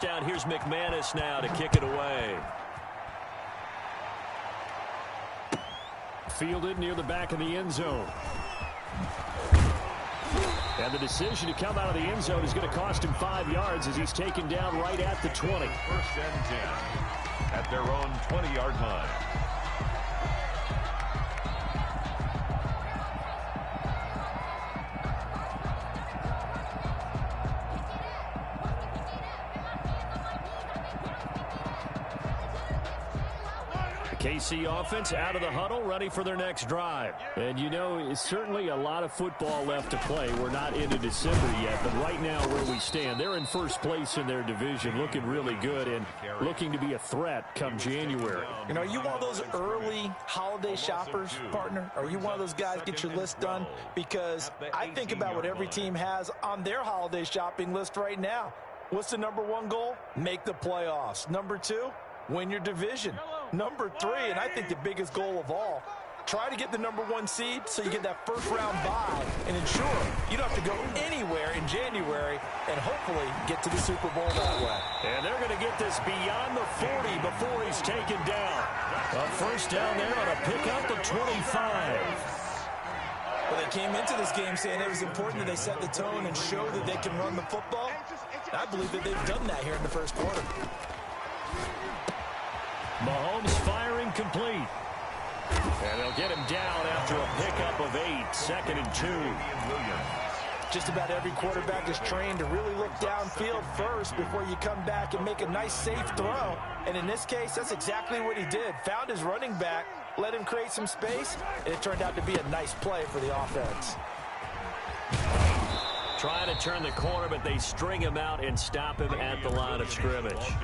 Down here's McManus now to kick it away. Fielded near the back of the end zone. And the decision to come out of the end zone is going to cost him 5 yards as he's taken down right at the 20. 1st and 10 at their own 20-yard line. KC offense out of the huddle, ready for their next drive. And you know, it's certainly a lot of football left to play. We're not into December yet, but right now where we stand, they're in first place in their division, looking really good and looking to be a threat come January. You know, are you one of those early holiday shoppers, partner? Are you one of those guys get your list done? Because I think about what every team has on their holiday shopping list right now. What's the #1 goal? Make the playoffs. #2, win your division. #3, and I think the biggest goal of all, try to get the #1 seed so you get that first-round bye and ensure you don't have to go anywhere in January and hopefully get to the Super Bowl that way. And they're going to get this beyond the 40 before he's taken down. A first down there on a pickup of 25. Well, they came into this game saying it was important that they set the tone and show that they can run the football. I believe that they've done that here in the first quarter. Mahomes firing complete. And they'll get him down after a pickup of 8, 2nd and 2. Just about every quarterback is trained to really look downfield first before you come back and make a nice, safe throw. And in this case, that's exactly what he did. Found his running back, let him create some space, and it turned out to be a nice play for the offense. Trying to turn the corner, but they string him out and stop him at the line of scrimmage.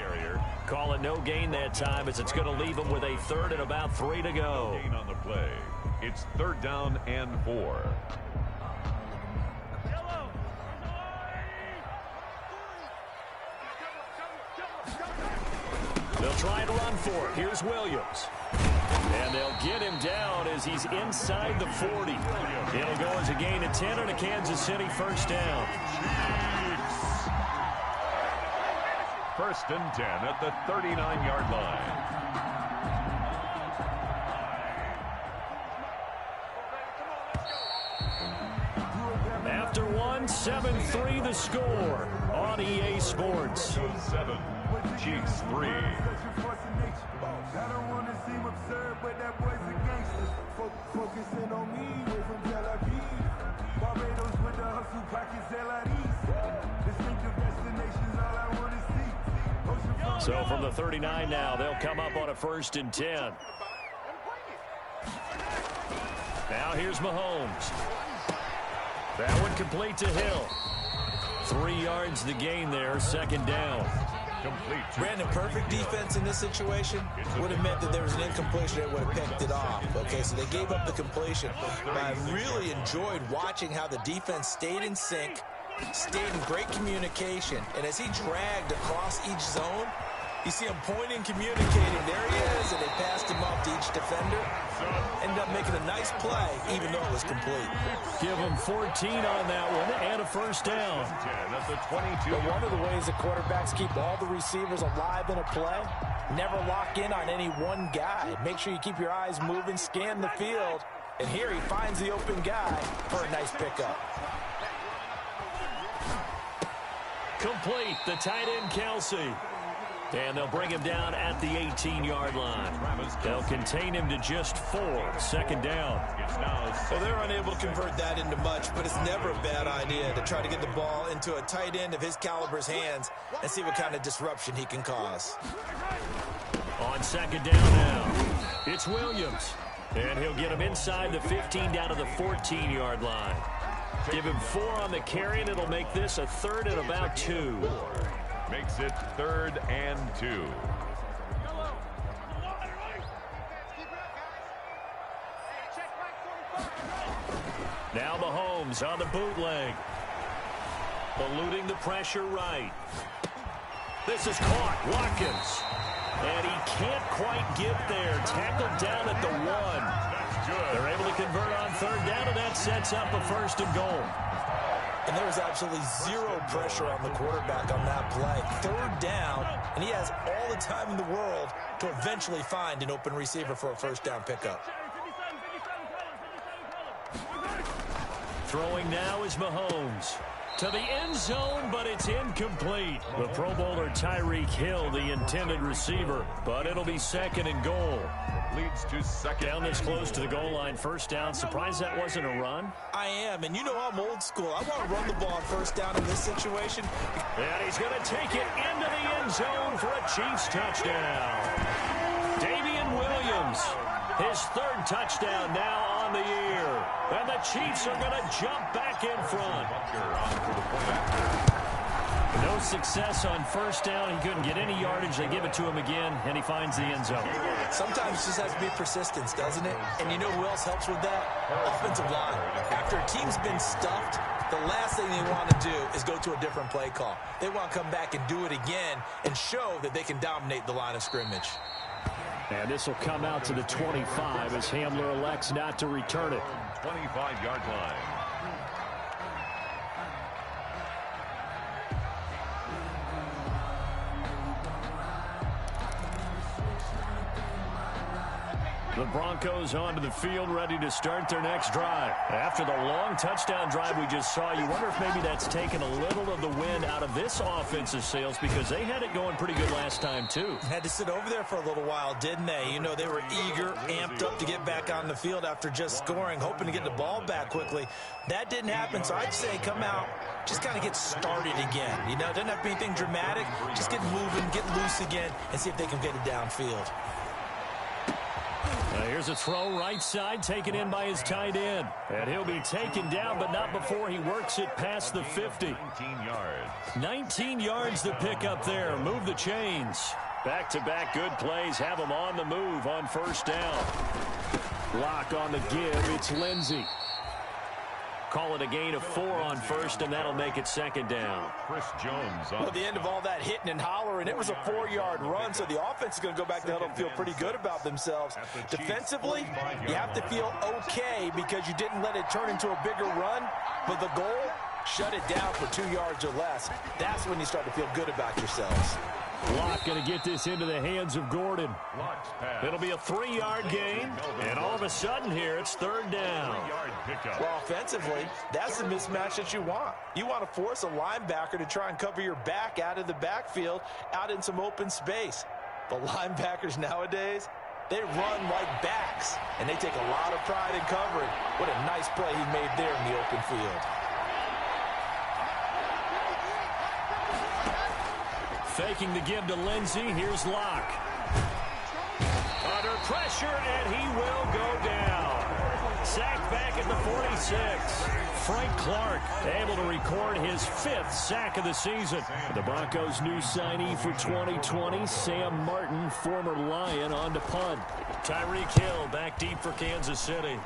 Call it no gain that time as it's going to leave him with a 3rd and about 3 to go. Gain on the play. It's 3rd down and 4. They'll try and run for it. Here's Williams. And they'll get him down as he's inside the 40. It'll go as a gain of 10 and a Kansas City first down. 1st and 10 at the 39-yard line. After one, 7-3 the score on EA Sports. 7, Chiefs 3. I don't want to seem absurd, but that boy's a gangster. Focusing on me, way from Tel Aviv. Barbados with the hustle, pockets LIDs. Distinctive destinations, all I want to see. So from the 39 now, they'll come up on a 1st and 10. Now here's Mahomes. That one complete to Hill. 3 yards the gain there, 2nd down. Brandon, perfect defense in this situation would have meant that there was an incompletion that would have picked it off. Okay, so they gave up the completion. But I really enjoyed watching how the defense stayed in sync, stayed in great communication, and as he dragged across each zone, you see him pointing, communicating. There he is, and they passed him off to each defender. Ended up making a nice play, even though it was complete. Give him 14 on that one and a first down. But one of the ways that quarterbacks keep all the receivers alive in a play, never lock in on any one guy. Make sure you keep your eyes moving, scan the field, and here he finds the open guy for a nice pickup. Complete, the tight end Kelsey. And they'll bring him down at the 18-yard line. They'll contain him to just 4, 2nd down. Well, they're unable to convert that into much, but it's never a bad idea to try to get the ball into a tight end of his caliber's hands and see what kind of disruption he can cause. On 2nd down now, it's Williams. And he'll get him inside the 15 down to the 14-yard line. Give him 4 on the carry, and it'll make this a 3rd and about 2. Makes it 3rd and 2. Now Mahomes on the bootleg. Eluding the pressure right. This is caught. Watkins. And he can't quite get there. Tackled down at the 1. They're able to convert on 3rd down, and that sets up a 1st and goal. And there was absolutely zero pressure on the quarterback on that play. Third down, and he has all the time in the world to eventually find an open receiver for a first down pickup. Throwing now is Mahomes. To the end zone, but it's incomplete. The Pro Bowler Tyreek Hill, the intended receiver, but it'll be second and goal. Leads to second. Down this close to the goal line, first down. Surprised that wasn't a run? I am, and you know I'm old school. I want to run the ball on first down in this situation. And he's going to take it into the end zone for a Chiefs touchdown. Damian Williams, his third touchdown now on the year. And the Chiefs are going to jump back in front. No success on first down. He couldn't get any yardage. They give it to him again, and he finds the end zone. Sometimes it just has to be persistence, doesn't it? And you know who else helps with that? Offensive line. After a team's been stuffed, the last thing they want to do is go to a different play call. They want to come back and do it again and show that they can dominate the line of scrimmage. And this will come out to the 25 as Hamler elects not to return it. 25-yard line. The Broncos onto the field, ready to start their next drive. After the long touchdown drive we just saw, you wonder if maybe that's taken a little of the wind out of this offensive sails because they had it going pretty good last time, too. Had to sit over there for a little while, didn't they? You know, they were eager, amped up to get back on the field after just scoring, hoping to get the ball back quickly. That didn't happen, so I'd say come out, just kind of get started again. You know, it doesn't have to be anything dramatic. Just get moving, get loose again, and see if they can get it downfield. Here's a throw right side, taken in by his tight end. And he'll be taken down, but not before he works it past the 50. 19 yards. 19 yards to pick up there. Move the chains. Back-to-back good plays. Have them on the move on first down. Lock on the give. It's Lindsey. Call it a gain of 4 on first, and that'll make it second down. Chris Jones. Well, at the end of all that hitting and hollering, it was a 4-yard run, so the offense is going to go back to the huddle and feel pretty good about themselves. Defensively, you have to feel okay because you didn't let it turn into a bigger run, but the goal, shut it down for 2 yards or less. That's when you start to feel good about yourselves. Locke going to get this into the hands of Gordon. It'll be a 3-yard gain, and all of a sudden here it's third down. Well, offensively, that's the mismatch that you want. You want to force a linebacker to try and cover your back out of the backfield, out in some open space. The linebackers nowadays, they run like backs, and they take a lot of pride in covering. What a nice play he made there in the open field. Faking the give to Lindsey. Here's Locke. Under pressure, and he will go down. Sacked back at the 46. Frank Clark able to record his 5th sack of the season. The Broncos' new signee for 2020, Sam Martin, former Lion, on to punt. Tyreek Hill back deep for Kansas City.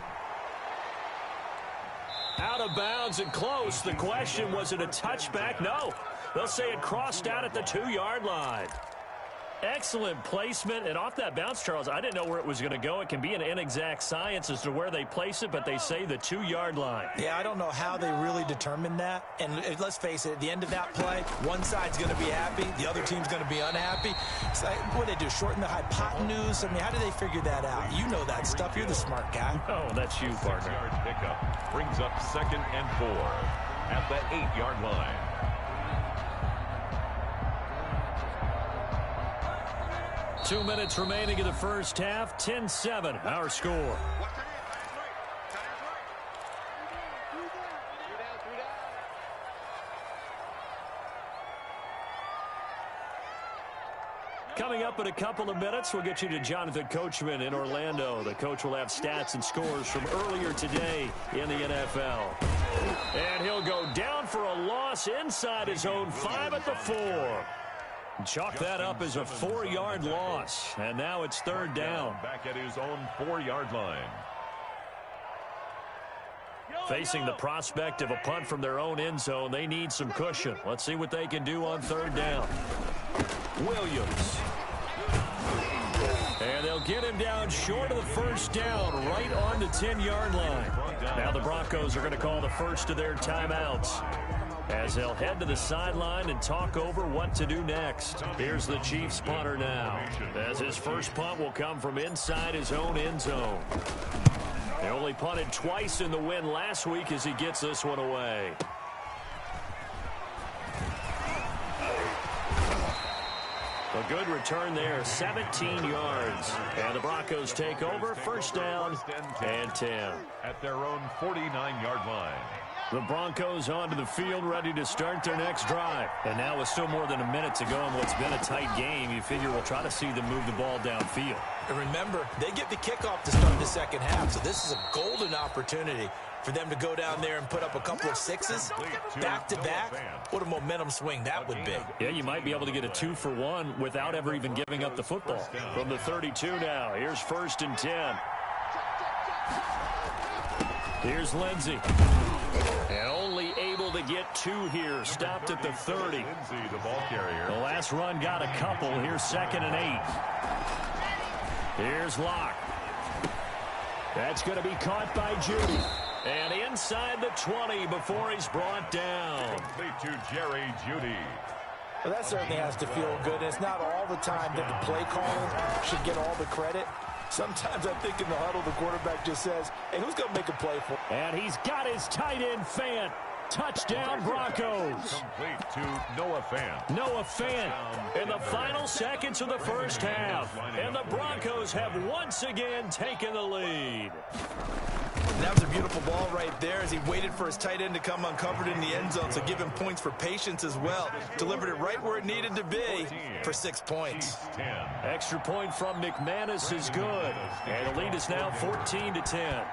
Out of bounds and close. The question, was it a touchback? No. They'll say it crossed out at the 2-yard line. Excellent placement. And off that bounce, Charles, I didn't know where it was going to go. It can be an inexact science as to where they place it, but they say the 2-yard line. Yeah, I don't know how they really determined that. And let's face it, at the end of that play, one side's going to be happy, the other team's going to be unhappy. It's like, what do they do, shorten the hypotenuse? I mean, how do they figure that out? You know that stuff. You're the smart guy. Oh, that's you, partner. 6-yard pickup brings up 2nd and 4 at the 8-yard line. Two minutes remaining in the first half. 10-7, our score. Coming up in a couple of minutes, we'll get you to Jonathan Coachman in Orlando. The coach will have stats and scores from earlier today in the NFL. And he'll go down for a loss inside his own 5 at the 4. Chalk that up as a 4-yard loss. And now it's third down. Back at his own 4-yard line. Facing the prospect of a punt from their own end zone, they need some cushion. Let's see what they can do on third down. Williams. And they'll get him down short of the first down, right on the 10-yard line. Now the Broncos are going to call the first of their timeouts. as they'll head to the sideline and talk over what to do next. Here's the Chiefs punter now, as his first punt will come from inside his own end zone. They only punted twice in the win last week as he gets this one away. A good return there, 17 yards. And the Broncos take over, first down and 10. At their own 49-yard line. The Broncos onto the field, ready to start their next drive. And now with still more than a minute to go in what's been a tight game, you figure we'll try to see them move the ball downfield. And remember, they get the kickoff to start the second half, so this is a golden opportunity for them to go down there and put up a couple of sixes back-to-back. What a momentum swing that would be. Yeah, you might be able to get a 2-for-1 without ever even giving up the football. From the 32 now, here's first and 10. Here's Lindsey. And only able to get 2 here. Stopped at the 30. The ball carrier. The last run got a couple. Here's second and 8. Here's Locke. That's going to be caught by Judy. And inside the 20 before he's brought down. Complete to Jerry Judy. Well, that certainly has to feel good. And it's not all the time that the play caller should get all the credit. Sometimes I think in the huddle, the quarterback just says, hey, who's going to make a play for? And he's got his tight end, Fant. Touchdown, Broncos. Complete to Noah Fant. Noah Fant in the final seconds of the first half. And the Broncos have once again taken the lead. And that was a beautiful ball right there as he waited for his tight end to come uncovered in the end zone. So give him points for patience as well. Delivered it right where it needed to be for 6 points. Extra point from McManus is good. And the lead is now 14-10.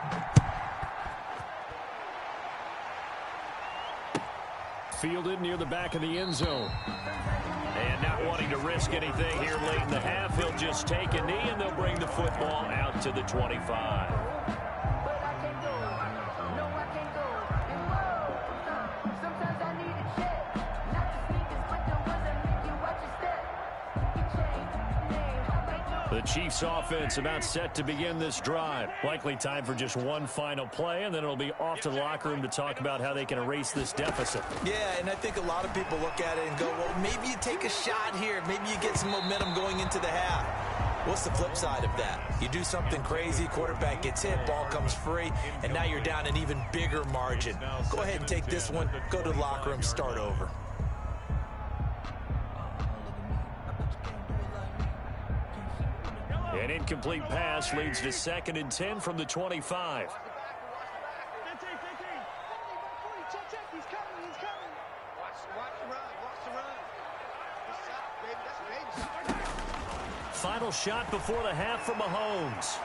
Fielded near the back of the end zone. And not wanting to risk anything here late in the half, he'll just take a knee and they'll bring the football out to the 25. The Chiefs offense about set to begin this drive. Likely time for just one final play, and then it'll be off to the locker room to talk about how they can erase this deficit. Yeah, and I think a lot of people look at it and go, well, maybe you take a shot here. Maybe you get some momentum going into the half. What's the flip side of that? You do something crazy, quarterback gets hit, ball comes free, and now you're down an even bigger margin. Go ahead and take this one, go to the locker room, start over. An incomplete pass leads to 2nd and 10 from the 25. Final shot before the half from Mahomes.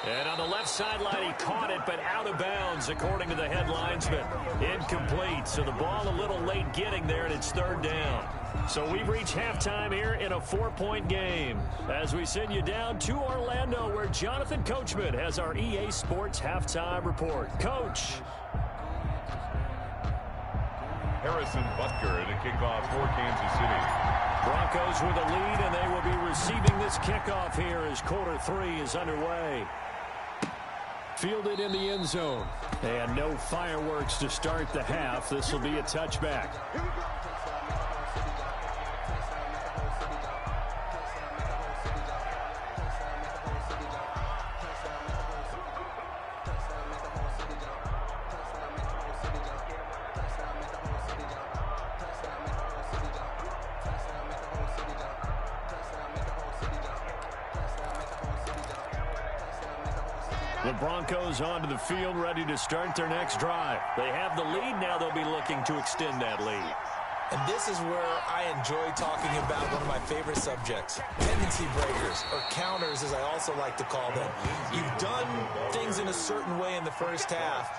And on the left sideline, he caught it, but out of bounds, according to the head linesman. Incomplete, so the ball a little late getting there, and it's 3rd down. So we've reached halftime here in a 4-point game as we send you down to Orlando, where Jonathan Coachman has our EA Sports halftime report. Coach. Harrison Butker to kick off for Kansas City. Broncos with a lead, and they will be receiving this kickoff here as quarter 3 is underway. Fielded in the end zone. And no fireworks to start the half. This will be a touchback. The Broncos onto the field, ready to start their next drive. They have the lead. Now they'll be looking to extend that lead. And this is where I enjoy talking about one of my favorite subjects, tendency breakers, or counters, as I also like to call them. You've done things in a certain way in the first half,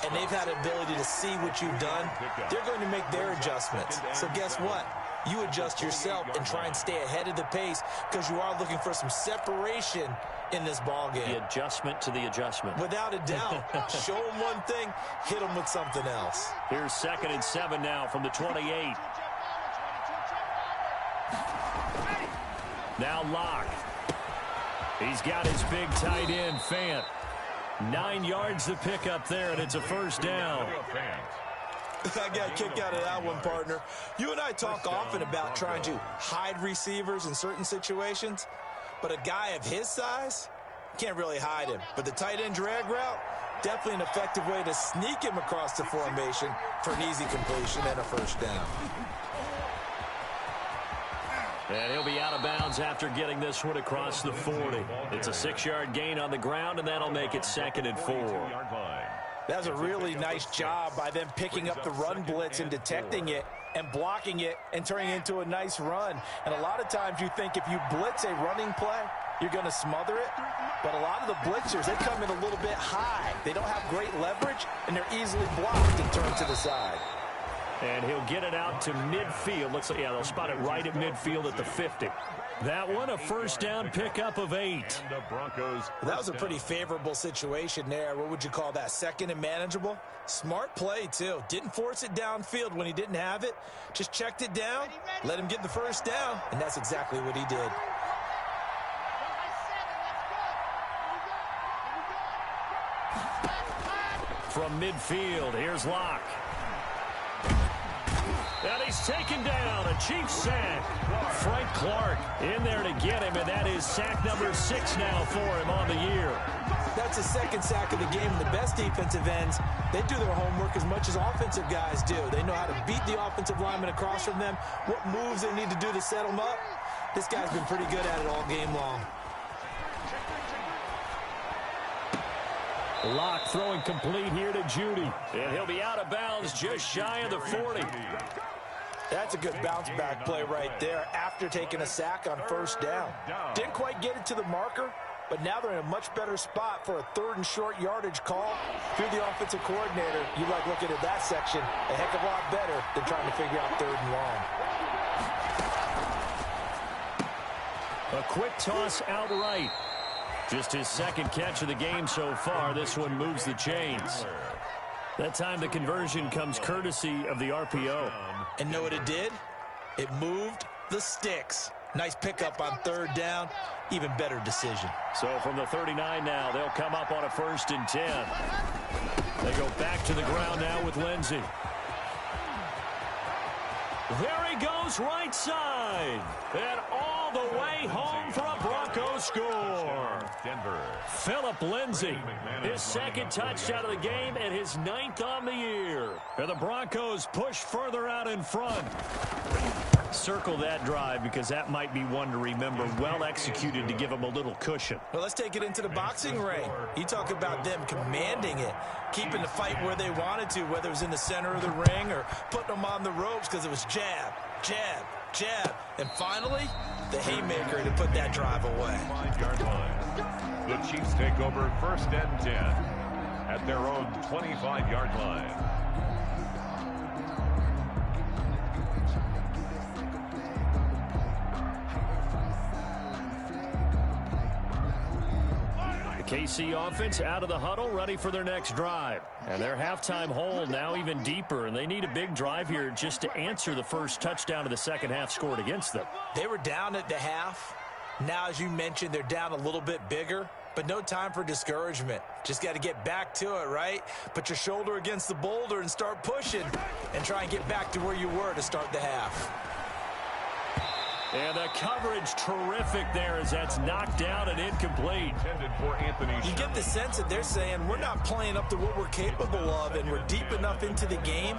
and they've had the ability to see what you've done. They're going to make their adjustments. So guess what? You adjust yourself and try and stay ahead of the pace because you are looking for some separation in this ball game. The adjustment to the adjustment. Without a doubt. Show them one thing, hit them with something else. Here's 2nd and 7 now from the 28. Now Locke. He's got his big tight end, Fant. 9 yards to pick up there, and it's a first down. I got a kick out of that one, partner. You and I talk often about trying to hide receivers in certain situations, but a guy of his size can't really hide him. But the tight end drag route, definitely an effective way to sneak him across the formation for an easy completion and a first down. And he'll be out of bounds after getting this one across the 40. It's a 6-yard gain on the ground, and that'll make it 2nd and 4. That's a really nice job by them picking up the run blitz and detecting it and blocking it and turning it into a nice run. And a lot of times you think if you blitz a running play, you're going to smother it. But a lot of the blitzers, they come in a little bit high. They don't have great leverage, and they're easily blocked and turned to the side. And he'll get it out to midfield. Looks like, yeah, they'll spot it right at midfield at the 50. That one, a first down pickup of 8. That was a pretty favorable situation there. What would you call that? 2nd and manageable? Smart play, too. Didn't force it downfield when he didn't have it. Just checked it down, let him get the first down, and that's exactly what he did. From midfield, here's Locke. And he's taken down, a Chiefs sack. Frank Clark in there to get him, and that is sack number 6 now for him on the year. That's his 2nd sack of the game. And the best defensive ends, they do their homework as much as offensive guys do. They know how to beat the offensive lineman across from them, what moves they need to do to set them up. This guy's been pretty good at it all game long. Locke throwing complete here to Judy. And he'll be out of bounds just shy of the 40. That's a good bounce-back play right there after taking a sack on first down. Didn't quite get it to the marker, but now they're in a much better spot for a 3rd and short yardage call. If you're the offensive coordinator, you like looking at that section a heck of a lot better than trying to figure out 3rd and long. A quick toss outright. Just his 2nd catch of the game so far. This one moves the chains. That time the conversion comes courtesy of the RPO. And know what it did? It moved the sticks. Nice pickup on 3rd down. Even better decision. So from the 39 now, they'll come up on a 1st and 10. They go back to the ground now with Lindsey. There he goes right side. And all the way home for a Broncos score. Denver. Phillip Lindsay, his 2nd touchdown of the game and his 9th on the year. And the Broncos push further out in front. Circle that drive because that might be one to remember. Well executed to give them a little cushion. Well, let's take it into the boxing ring. You talk about them commanding it, keeping the fight where they wanted to, whether it was in the center of the ring or putting them on the ropes because it was jab, jab, jab. And finally, the haymaker to put that drive away. 5-yard line. The Chiefs take over 1st and 10 at their own 25-yard line. KC offense out of the huddle, ready for their next drive. And their halftime hole now even deeper, and they need a big drive here just to answer the first touchdown of the 2nd half scored against them. They were down at the half. Now, as you mentioned, they're down a little bit bigger, but no time for discouragement. Just got to get back to it, right? Put your shoulder against the boulder and start pushing and try and get back to where you were to start the half. And the coverage terrific there as that's knocked down and incomplete. You get the sense that they're saying we're not playing up to what we're capable of, and we're deep enough into the game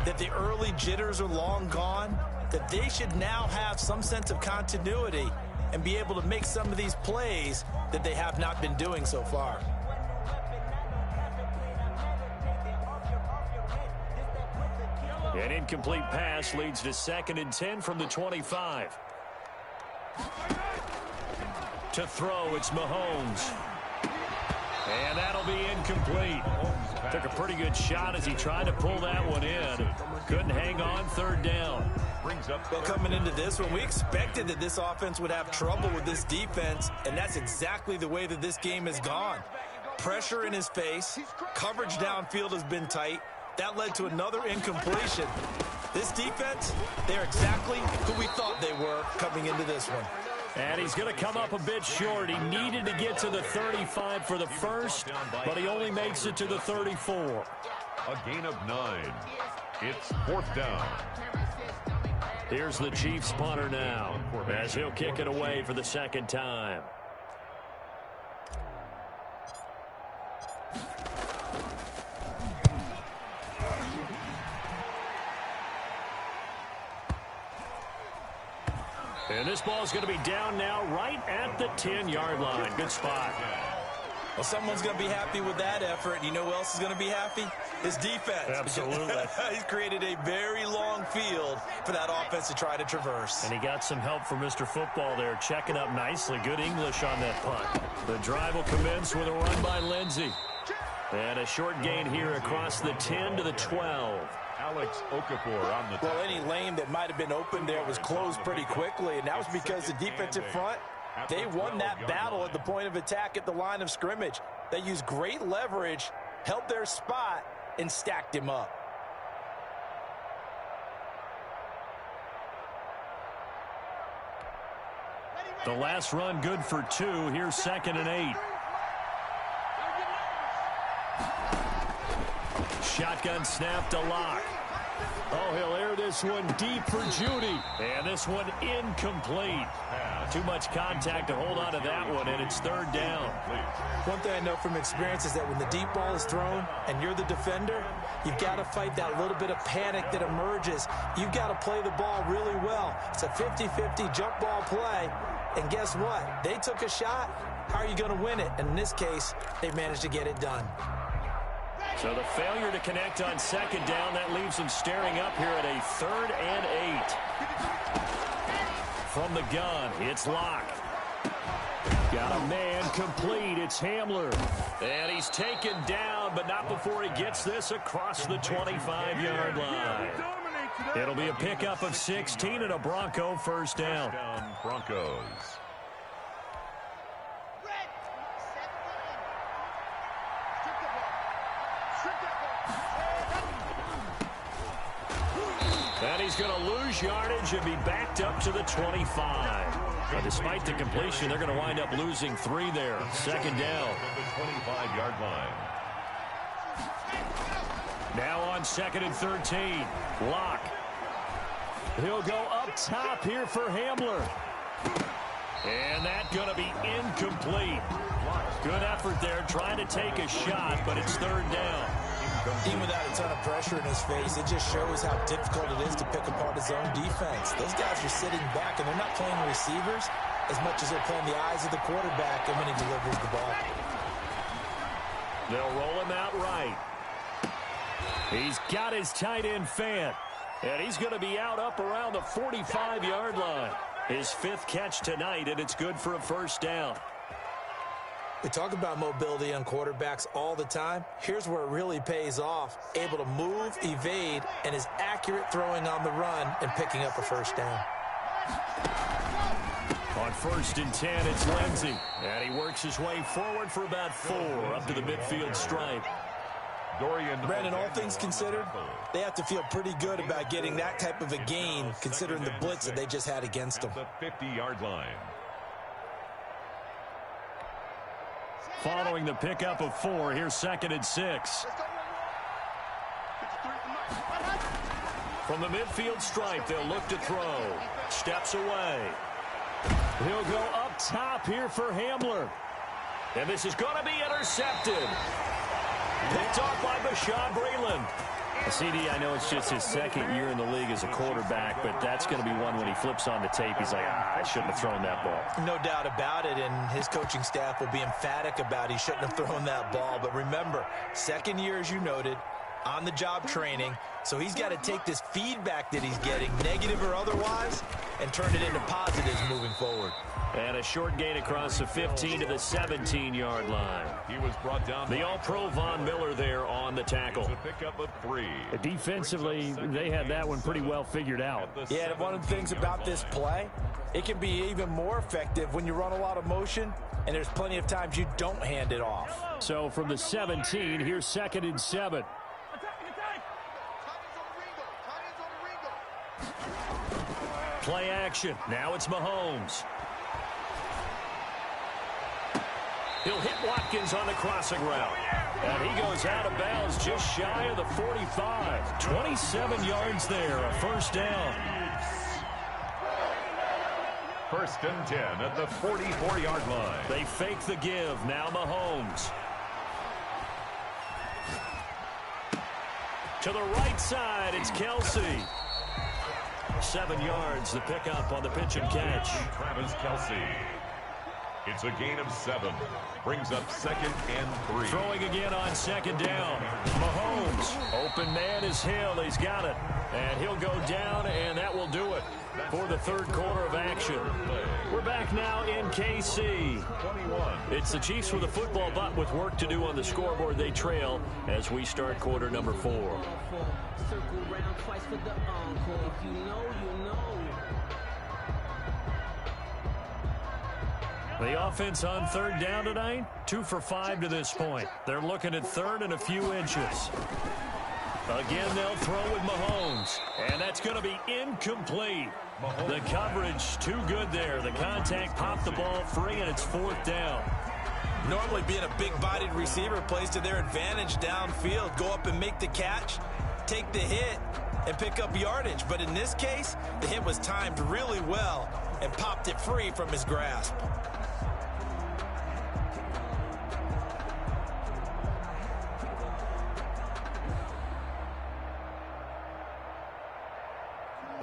that the early jitters are long gone, that they should now have some sense of continuity and be able to make some of these plays that they have not been doing so far. An incomplete pass leads to 2nd and 10 from the 25. To throw, it's Mahomes. And that'll be incomplete. Took a pretty good shot as he tried to pull that one in. Couldn't hang on, 3rd down. Well, coming into this one, we expected that this offense would have trouble with this defense, and that's exactly the way that this game has gone. Pressure in his face. Coverage downfield has been tight. That led to another incompletion. This defense, they're exactly who we thought they were coming into this one. And he's going to come up a bit short. He needed to get to the 35 for the first, but he only makes it to the 34. A gain of 9. It's 4th down. Here's the Chiefs punter now, as he'll kick it away for the second time. And this ball is going to be down now right at the 10-yard line. Good spot. Well, someone's going to be happy with that effort. And you know who else is going to be happy? His defense. Absolutely. He's created a very long field for that offense to try to traverse. And he got some help from Mr. Football there, checking up nicely. Good English on that punt. The drive will commence with a run by Lindsey. And a short gain here across the 10 to the 12. Alex Okafor on the Well, any lane that might have been open there was closed pretty quickly, and that was because the defensive front, they won that battle at the point of attack at the line of scrimmage. They used great leverage, held their spot, and stacked him up. The last run good for 2. Here's 2nd and 8. Shotgun snap to Locke. Oh, he'll air this one deep for Judy. And this one incomplete. Too much contact to hold on to that one, and it's 3rd down. One thing I know from experience is that when the deep ball is thrown and you're the defender, you've got to fight that little bit of panic that emerges. You've got to play the ball really well. It's a 50-50 jump ball play. And guess what? They took a shot. How are you going to win it? And in this case, they managed to get it done. So the failure to connect on 2nd down, that leaves him staring up here at a 3rd and 8. From the gun, it's Locke. Got a man complete. It's Hamler. And he's taken down, but not before he gets this across the 25-yard line. It'll be a pickup of 16 and a Bronco 1st down. Broncos. And he's going to lose yardage and be backed up to the 25. But despite the completion, they're going to wind up losing 3 there. 2nd down. The 25-yard line. Now on 2nd and 13. Locke. He'll go up top here for Hamler. And that's going to be incomplete. Good effort there, trying to take a shot, but it's 3rd down. Even without a ton of pressure in his face, it just shows how difficult it is to pick apart his own defense. Those guys are sitting back, and they're not playing receivers as much as they're playing the eyes of the quarterback and when he delivers the ball. They'll roll him out right. He's got his tight end fan, and he's going to be out up around the 45-yard line. His 5th catch tonight, and it's good for a 1st down. We talk about mobility on quarterbacks all the time. Here's where it really pays off. Able to move, evade, and is accurate throwing on the run and picking up a 1st down. On 1st and 10, it's Lindsey. And he works his way forward for about 4 up to the midfield stripe. Brandon, all things considered, they have to feel pretty good about getting that type of a gain considering the blitz that they just had against them. The 50-yard line. Following the pickup of 4, here's 2nd and 6. From the midfield stripe, they'll look to throw. Steps away. He'll go up top here for Hamler. And this is going to be intercepted. Picked off by Bashaud Breeland. CD, I know it's just his 2nd year in the league as a quarterback, but that's going to be one when he flips on the tape. He's like, I shouldn't have thrown that ball. No doubt about it, and his coaching staff will be emphatic about he shouldn't have thrown that ball. But remember, 2nd year, as you noted, on-the-job training, so he's got to take this feedback that he's getting, negative or otherwise, and turn it into positives moving forward. And a short gain across the 15 to the 17-yard line. He was brought down. The All-Pro Von Miller there on the tackle. A pickup of 3. Defensively, they had that one pretty well figured out. Yeah, and one of the things about this play, it can be even more effective when you run a lot of motion, and there's plenty of times you don't hand it off. So from the 17, here's 2nd and 7. Play action. Now it's Mahomes. He'll hit Watkins on the crossing route. And he goes out of bounds just shy of the 45. 27 yards there, a first down. First and 10 at the 44-yard line. They fake the give. Now Mahomes. To the right side, it's Kelsey. 7 yards, the pickup on the pitch and catch. Travis Kelsey. It's a gain of 7. Brings up 2nd and 3. Throwing again on 2nd down. Mahomes. Open man is Hill. He's got it. And he'll go down, and that will do it for the third quarter of action. We're back now in KC. It's the Chiefs with a football, but with work to do on the scoreboard. They trail as we start quarter number 4. Circle round twice for the encore. If you know, you know. The offense on 3rd down tonight, 2 for 5 to this point. They're looking at 3rd and a few inches. Again, they'll throw with Mahomes, and that's going to be incomplete. The coverage too good there. The contact popped the ball free, and it's 4th down. Normally being a big-bodied receiver plays to their advantage downfield. Go up and make the catch, take the hit, and pick up yardage. But in this case, the hit was timed really well and popped it free from his grasp.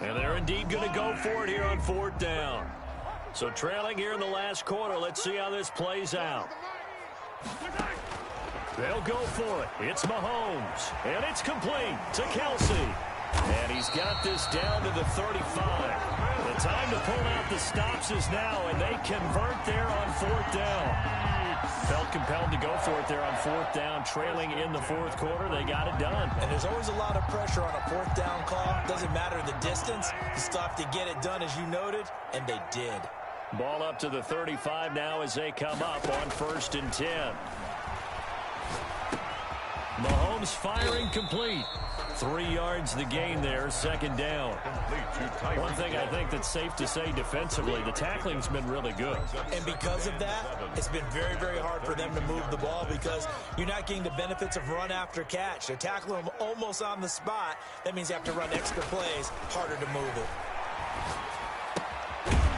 And they're indeed going to go for it here on 4th down. So trailing here in the last quarter. Let's see how this plays out. They'll go for it. It's Mahomes. And it's complete to Kelsey. And he's got this down to the 35. The time to pull out the stops is now, and they convert there on 4th down. Felt compelled to go for it there on 4th down, trailing in the 4th quarter. They got it done. And there's always a lot of pressure on a 4th down call. Doesn't matter the distance. You still have to get it done, as you noted, and they did. Ball up to the 35 now as they come up on 1st and 10. Mahomes firing complete. 3 yards the gain there, 2nd down. One thing I think that's safe to say defensively, the tackling's been really good. And because of that, it's been very, very hard for them to move the ball because you're not getting the benefits of run after catch. They're tackling them almost on the spot. That means you have to run extra plays, harder to move it.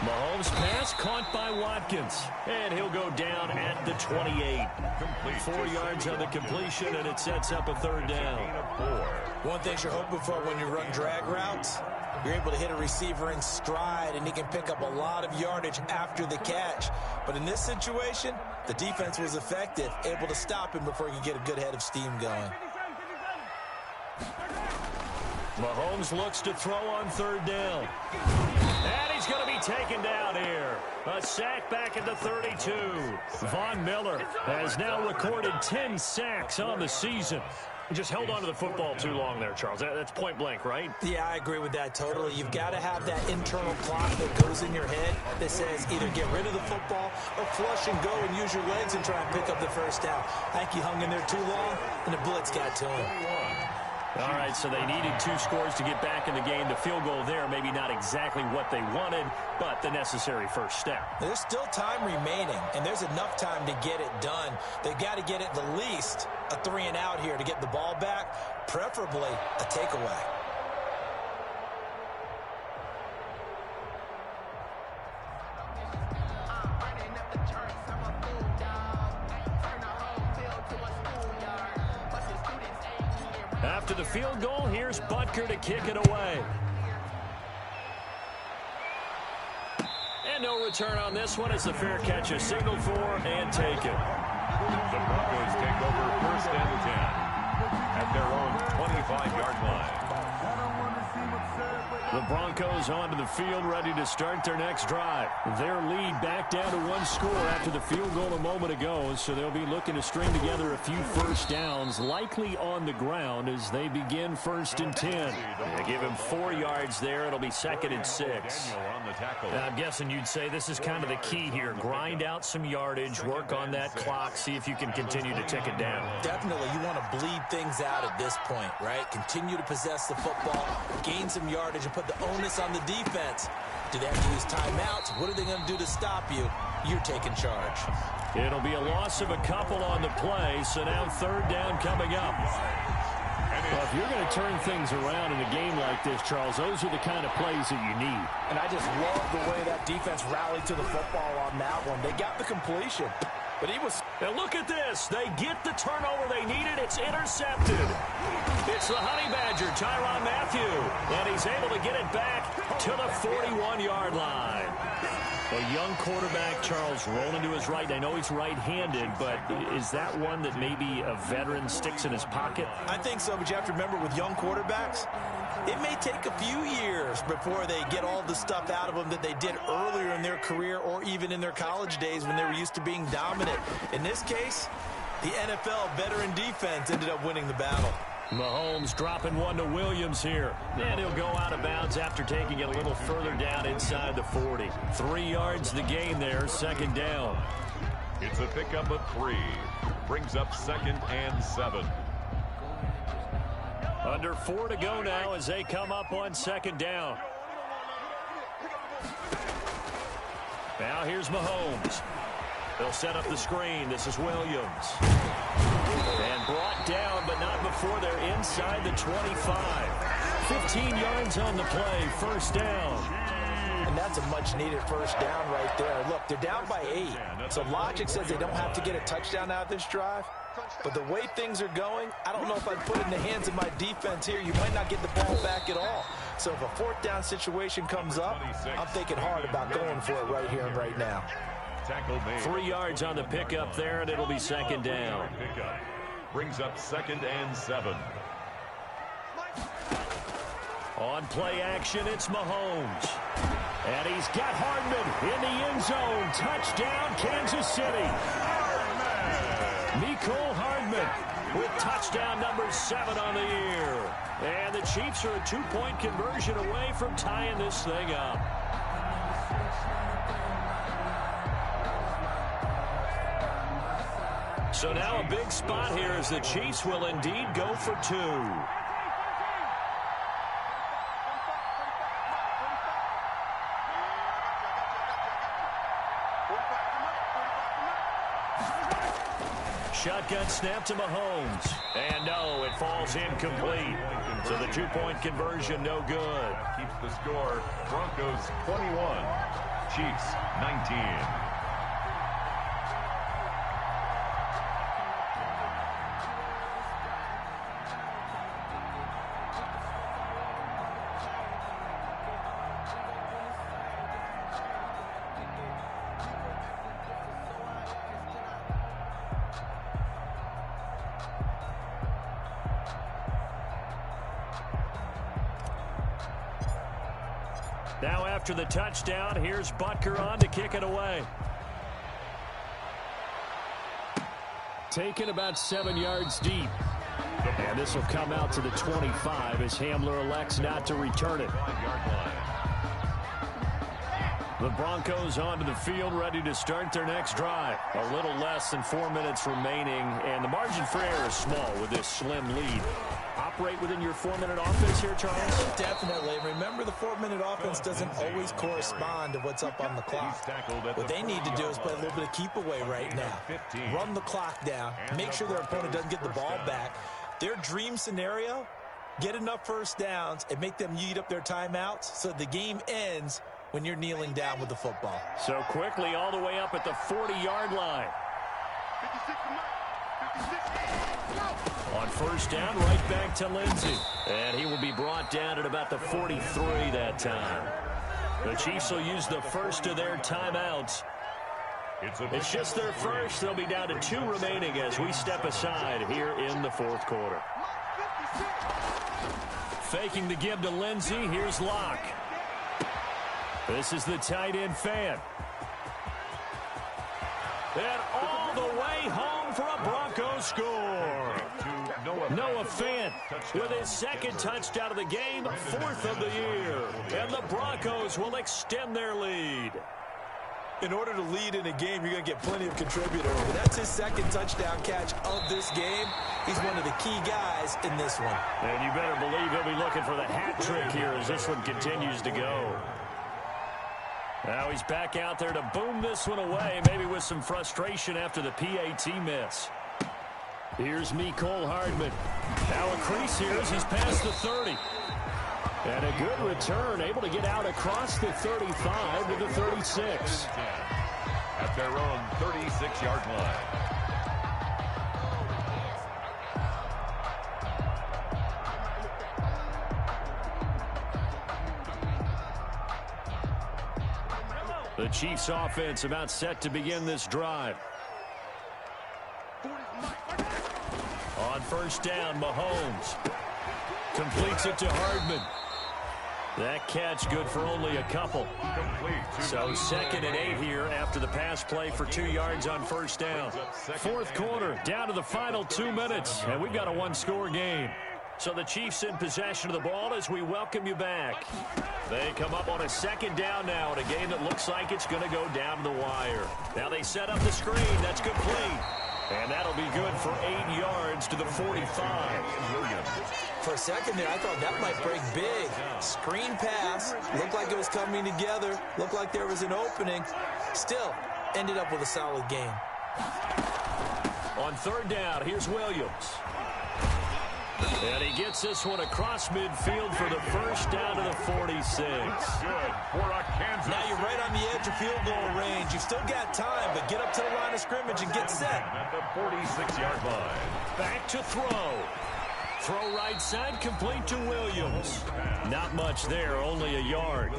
Mahomes pass caught by Watkins, and he'll go down at the 28. 4 yards on the completion, and it sets up a 3rd down. One thing you're hoping for when you run drag routes, you're able to hit a receiver in stride, and he can pick up a lot of yardage after the catch. But in this situation, the defense was effective, able to stop him before he could get a good head of steam going. Mahomes looks to throw on 3rd down. And he's going to be taken down here. A sack back at the 32. Von Miller has now recorded 10 sacks on the season. Just held on to the football too long there, Charles. That's point blank, right? Yeah, I agree with that totally. You've got to have that internal clock that goes in your head that says either get rid of the football or flush and go and use your legs and try and pick up the 1st down. I think he hung in there too long, and the blitz got to him. All right, so they needed 2 scores to get back in the game. The field goal there, maybe not exactly what they wanted, but the necessary first step. There's still time remaining, and there's enough time to get it done. They've got to get at the least a 3 and out here to get the ball back, preferably a takeaway. After the field goal, here's Butker to kick it away. And no return on this one as the fair catch is signaled for and taken. The Broncos take over 1st and 10 at their own 25-yard line. The Broncos onto the field, ready to start their next drive. Their lead back down to 1 score after the field goal a moment ago, so they'll be looking to string together a few first downs, likely on the ground as they begin 1st and 10. They give him 4 yards there. It'll be 2nd and 6. I'm guessing you'd say this is kind of the key here. Grind out some yardage, work on that clock, see if you can continue to tick it down. Definitely, you want to bleed things out at this point, right? Continue to possess the football, gain some yardage, and put the onus on the defense. Do they have to use timeouts? What are they going to do to stop you? you're taking charge. It'll be a loss of a couple on the play, so now third down coming up. Well, if you're going to turn things around in a game like this, Charles, those are the kind of plays that you need. And I just love the way that defense rallied to the football on that one. They got the completion, but he was... And look at this. They get the turnover they needed. It's intercepted. It's the Honey Badger, Tyrann Mathieu, and he's able to get it back to the 41-yard line. A young quarterback, Charles, rolling to his right. I know he's right-handed, but is that one that maybe a veteran sticks in his pocket? I think so, but you have to remember with young quarterbacks, it may take a few years before they get all the stuff out of them that they did earlier in their career or even in their college days when they were used to being dominant. In this case, the NFL veteran defense ended up winning the battle. Mahomes dropping one to Williams here. And he'll go out of bounds after taking it a little further down inside the 40. 3 yards the gain there, second down. It's a pickup of 3. Brings up 2nd and 7. Under 4 to go now as they come up on second down. Now here's Mahomes. They'll set up the screen. This is Williams. And brought down, but not before they're inside the 25. 15 yards on the play, first down. And that's a much-needed first down right there. Look, they're down by 8. So logic says they don't have to get a touchdown out of this drive. But the way things are going, I don't know if I'd put it in the hands of my defense here. You might not get the ball back at all. So if a fourth down situation comes up, I'm thinking hard about going for it right here and right now. 3 yards on the pickup there, and it'll be second down. Brings up 2nd and 7. On play action, it's Mahomes. And he's got Hardman in the end zone. Touchdown, Kansas City. Mecole Hardman with touchdown number 7 on the year. And the Chiefs are a 2-point conversion away from tying this thing up. So now a big spot here as the Chiefs will indeed go for 2. Shotgun snap to Mahomes. And no, it falls incomplete. So the 2-point conversion no good. Keeps the score. Broncos 21. Chiefs 19. Now after the touchdown, here's Butker on to kick it away. Taken about 7 yards deep. And this will come out to the 25 as Hamler elects not to return it. The Broncos onto the field, ready to start their next drive. A little less than 4 minutes remaining, and the margin for error is small with this slim lead. Operate within your 4-minute offense here, Charles? Definitely. Remember, the 4-minute offense doesn't always correspond to what's up on the clock. What they need to do is play a little bit of keep away right now. Run the clock down. Make sure their opponent doesn't get the ball back. Their dream scenario, get enough first downs and make them eat up their timeouts so the game ends when you're kneeling down with the football. So quickly all the way up at the 40-yard line. On first down, right back to Lindsey. And he will be brought down at about the 43 that time. The Chiefs will use the first of their timeouts. It's just their first. They'll be down to 2 remaining as we step aside here in the fourth quarter. Faking the give to Lindsey. Here's Locke. This is the tight end fan. And all the way home for a Broncos score. Noah Fant with his second touchdown of the game, 4th of the year. And the Broncos will extend their lead. In order to lead in a game, you're going to get plenty of contributors. But that's his second touchdown catch of this game. He's one of the key guys in this one. And you better believe he'll be looking for the hat trick here as this one continues to go. Now he's back out there to boom this one away, maybe with some frustration after the PAT miss. Here's Mecole Hardman. Now a crease here as he's past the 30. And a good return, able to get out across the 35 to the 36. At their own 36-yard line. The Chiefs offense about set to begin this drive. On first down, Mahomes completes it to Hardman. That catch good for only a couple. So 2nd and 8 here after the pass play for 2 yards on first down. Fourth quarter, down to the final 2 minutes, and we've got a one-score game. So the Chiefs in possession of the ball as we welcome you back. They come up on a 2nd down now in a game that looks like it's going to go down to the wire. Now they set up the screen. That's complete. And that'll be good for 8 yards to the 45. For a second there, I thought that might break big. Screen pass. Looked like it was coming together. Looked like there was an opening. Still, ended up with a solid game. On 3rd down, here's Williams. And he gets this one across midfield for the first down to the 46. Now you're right on the edge of field goal range. You've still got time, but get up to the line of scrimmage and get set. At the 46-yard line. Back to throw. Throw right side, complete to Williams. Not much there, only a yard.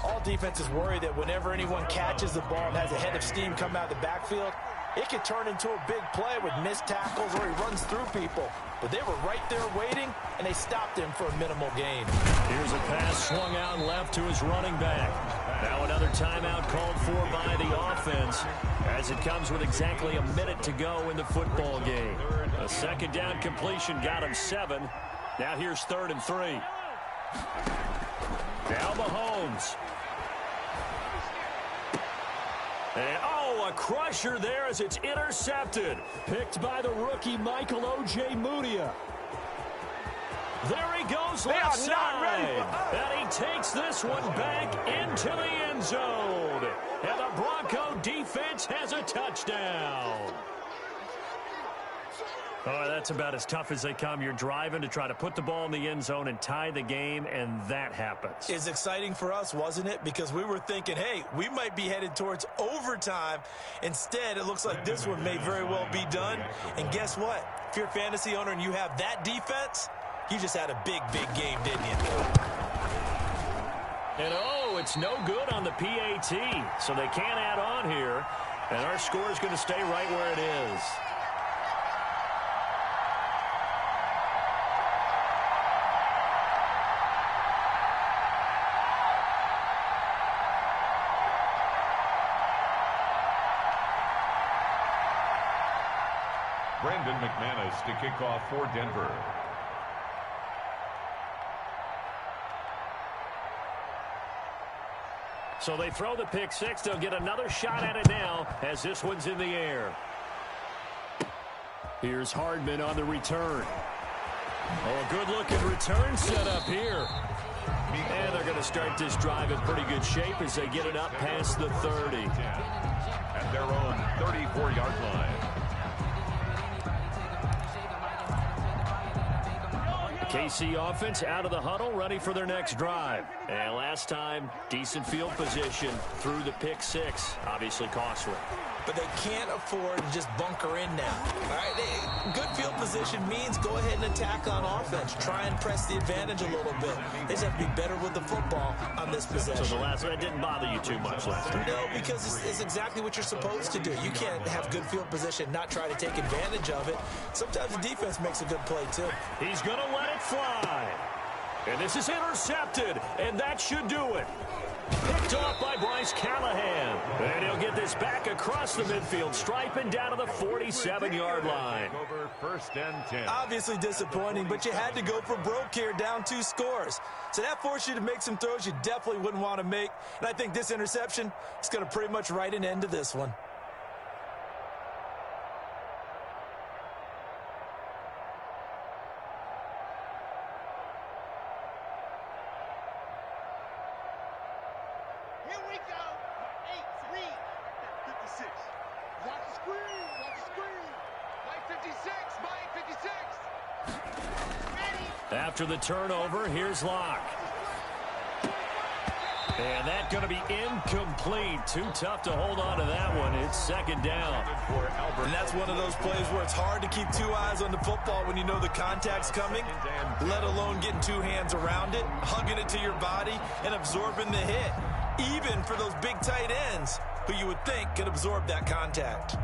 All defenses worry that whenever anyone catches the ball and has a head of steam come out of the backfield, it could turn into a big play with missed tackles or he runs through people. But they were right there waiting, and they stopped him for a minimal gain. Here's a pass swung out left to his running back. Now another timeout called for by the offense as it comes with exactly a minute to go in the football game. A 2nd down completion got him 7. Now here's 3rd and 3. Now Mahomes. And, a crusher there as it's intercepted. Picked by the rookie Michael O.J. Mudia. There he goes left side. And he takes this one back into the end zone. And the Bronco defense has a touchdown. Oh, that's about as tough as they come. You're driving to try to put the ball in the end zone and tie the game, and that happens. It's exciting for us, wasn't it? Because we were thinking, hey, we might be headed towards overtime. Instead, it looks like this one may very well be done. And guess what? If you're a fantasy owner and you have that defense, you just had a big, big game, didn't you? And, it's no good on the PAT, so they can't add on here. And our score is going to stay right where it is. Brandon McManus to kick off for Denver. So they throw the pick 6. They'll get another shot at it now as this one's in the air. Here's Hardman on the return. A good-looking return set up here. And they're going to start this drive in pretty good shape as they get it up past the 30. At their own 34-yard line. KC offense out of the huddle, ready for their next drive. And last time, decent field position through the pick 6. Obviously costly. But they can't afford to just bunker in now. All right, good field position means go ahead and attack on offense. Try and press the advantage a little bit. They just have to be better with the football on this possession. So the last one didn't bother you too much last time? No, because it's exactly what you're supposed to do. You can't have good field position, not try to take advantage of it. Sometimes the defense makes a good play, too. He's going to let it fly. And this is intercepted, and that should do it. Picked off by Bryce Callahan. And he'll get this back across the midfield stripe and down to the 47-yard line. Over 1st and 10. Obviously disappointing, but you had to go for broke here, down 2 scores. So that forced you to make some throws you definitely wouldn't want to make. And I think this interception is going to pretty much write an end to this one. Here we go. 8-3. 56. Watch the screen. Watch the screen. By 56. By 56. Ready. After the turnover, here's Locke. And that's going to be incomplete. Too tough to hold on to that one. It's second down. And that's one of those plays where it's hard to keep two eyes on the football when you know the contact's coming, let alone getting two hands around it, hugging it to your body, and absorbing the hit, even for those big tight ends who you would think could absorb that contact.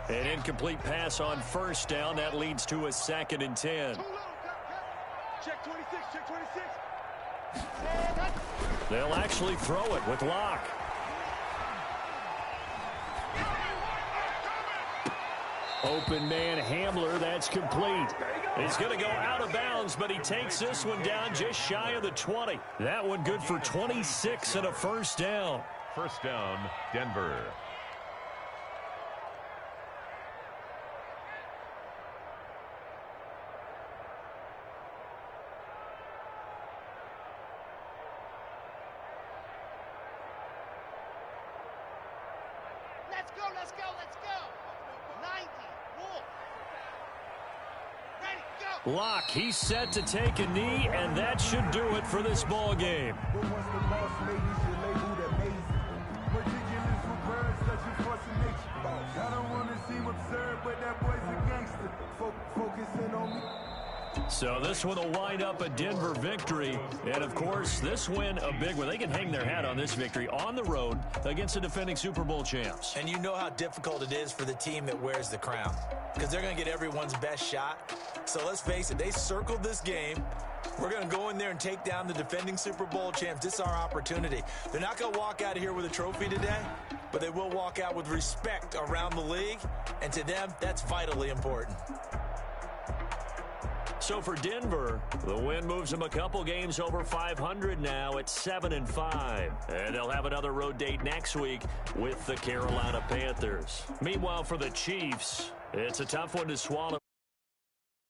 An incomplete pass on first down. That leads to a 2nd and 10. Check 26. Check 26. They'll actually throw it with Locke. Open man Hamler. That's complete. He's going to go out of bounds, but he takes this one down just shy of the 20. That one good for 26 and a first down. First down, Denver. Let's go, let's go, let's go. 90, Wolf. Ready, go. Locke, he's set to take a knee, and that should do it for this ball game. But once the boss ladies, you're labeled amazing. Ridiculous with words such as force of nature. I don't want to seem absurd, but that boy's a gangster. Focusing on me. So this one will wind up a Denver victory. And, of course, this win a big one. They can hang their hat on this victory on the road against the defending Super Bowl champs. And you know how difficult it is for the team that wears the crown, because they're going to get everyone's best shot. So let's face it, they circled this game. We're going to go in there and take down the defending Super Bowl champs. This is our opportunity. They're not going to walk out of here with a trophy today, but they will walk out with respect around the league. And to them, that's vitally important. So for Denver, the win moves them a couple games over 500 now at 7-5. And they'll have another road date next week with the Carolina Panthers. Meanwhile, for the Chiefs, it's a tough one to swallow.